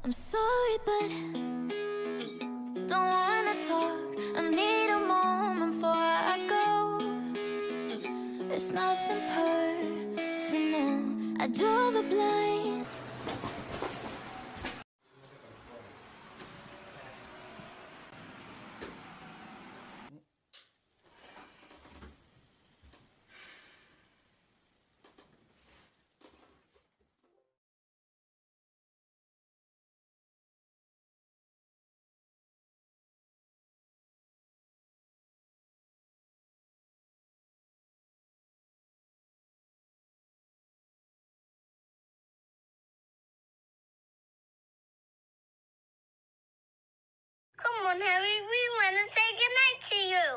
I'm sorry, but don't wanna talk. I need a moment before I go. It's nothing personal. I draw the blind. Come on, Harry, we want to say goodnight to you.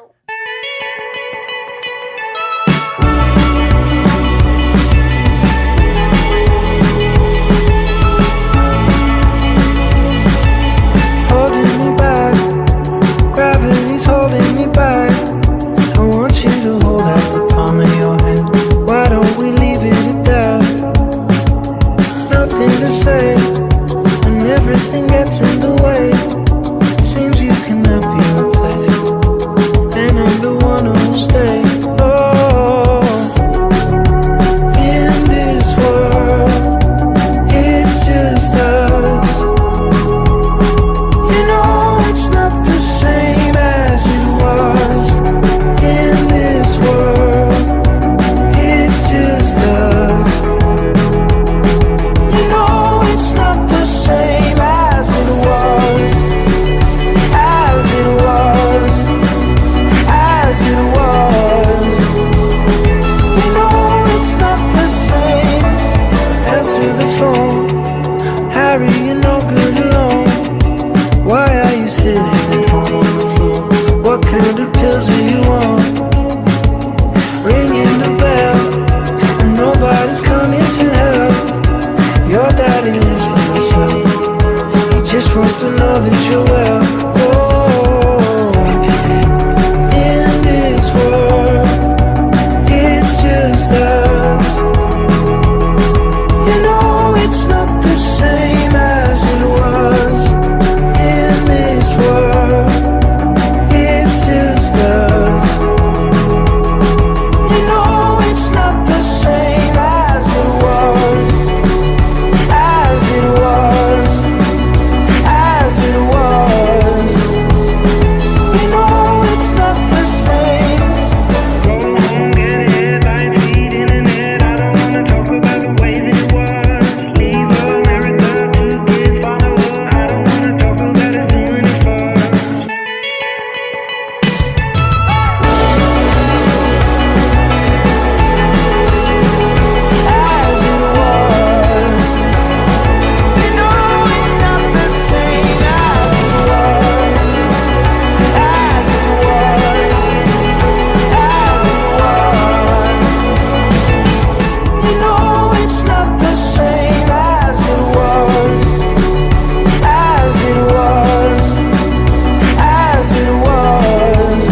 Holding me back, gravity's holding me back. I want you to hold out the palm of your hand. Why don't we leave it at that? Nothing to say, and everything gets in the way. Seems you cannot be replaced, and I'm the one who'll stay. Oh, in this world, it's just us. You know it's not the same as it was. In this world, it's just us. You know it's not the same as it was. As it was. As it was. You know it's not the same. Answer the phone. Harry, you're no good alone. Why are you sitting at home on the floor? What kind of pills are you on? Ringing the bell, and nobody's coming to help. Your daddy lives by himself. He just wants to know that you're well. Oh, in this world, it's just us. You know it's not the same as it was. In this world, it's just us. You know it's not the same as it was. As it was. As it was. You know it's not the same. Go home, get headlines, feed internet. I don't wanna talk about the way that it was. Leave America, two kids follow her. I don't wanna talk about us doing it first. As it was. You know it's not the same as it was. As it was. As it was. You know it's not the same as it was. As it was. As it was.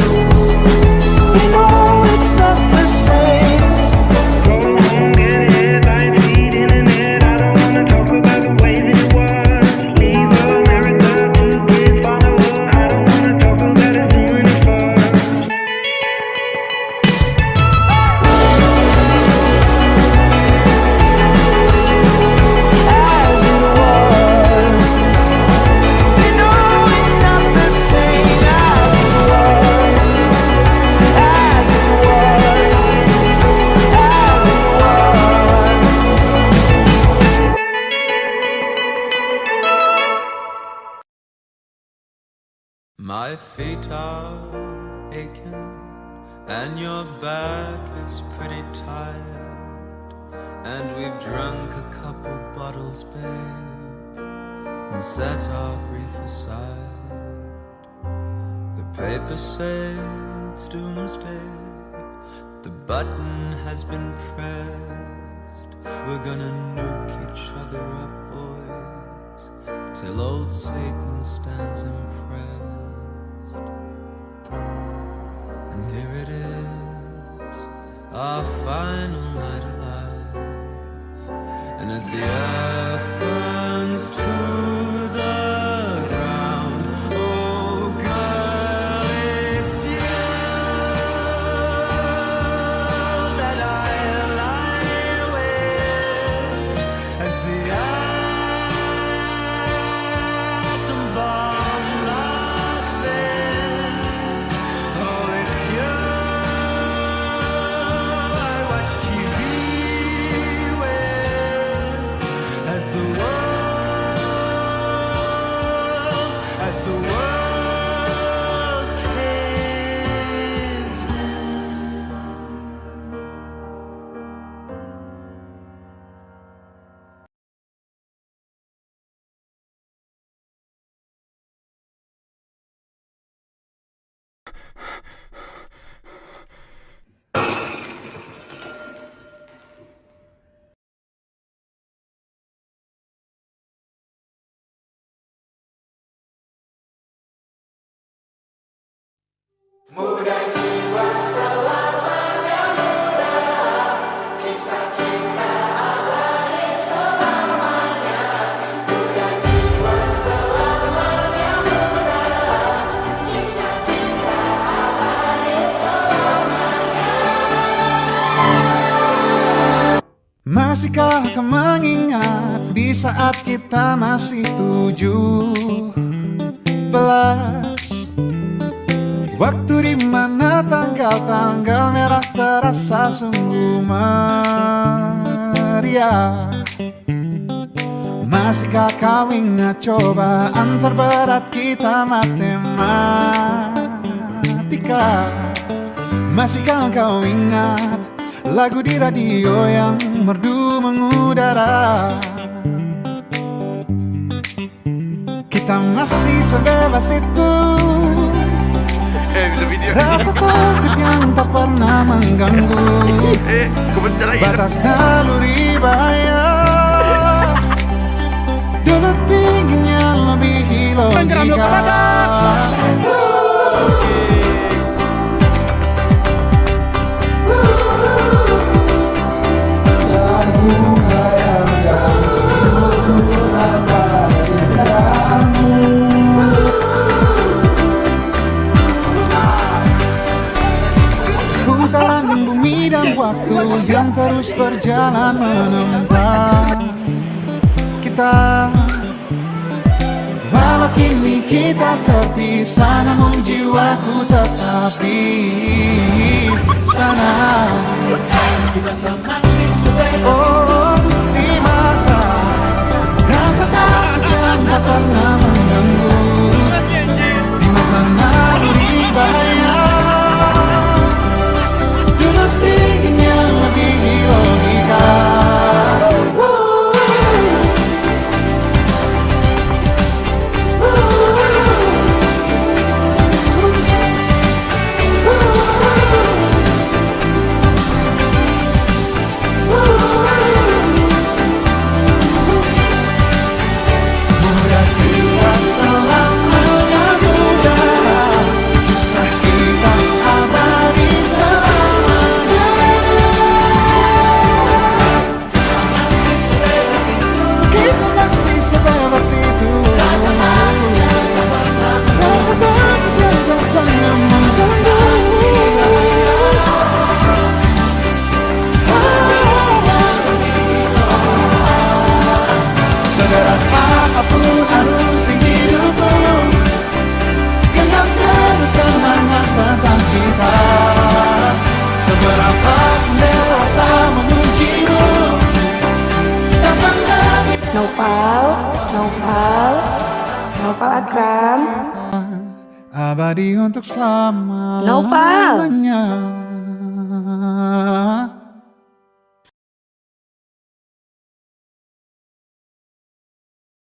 You know it's not the same. Go home, get headlines, feed internet. I don't wanna talk about the way that it was. Leave America, two kids follow her. I don't wanna talk about us doing it first. As it was. You know it's not the same as it was. As it was. As it was. My feet are aching and your back is pretty tired, and we've drunk a couple bottles, babe, and set our grief aside. The papers say it's doomsday, the button has been pressed. We're gonna nuke each other up, boys, till old Satan stands impressed. And here it is, our final night alive. And as the earth burns to the world caves in. Masihkah kau mengingat di saat kita masih 17? Waktu di mana tanggal-tanggal merah terasa sungguh meriah. Masihkah kau ingat cobaan terberat kita matematika? Masihkah kau ingat lagu di radio yang merdu mengudara? Kita masih sebebas itu. Rasa takut yang tak pernah mengganggu batas naluri bahaya. Dulu tingginya lebih logika. Putaran bumi dan waktu yang terus berjalan menempa kita. Walau kini kita terpisah, namun jiwaku tetap di sana. Oh, di masa rasa takut yang tak pernah mengganggu, di masa naluri bahaya. Dulu tingginya lebih logika. Naufal Akram. Abadi untuk selama-lamanya. Naufal.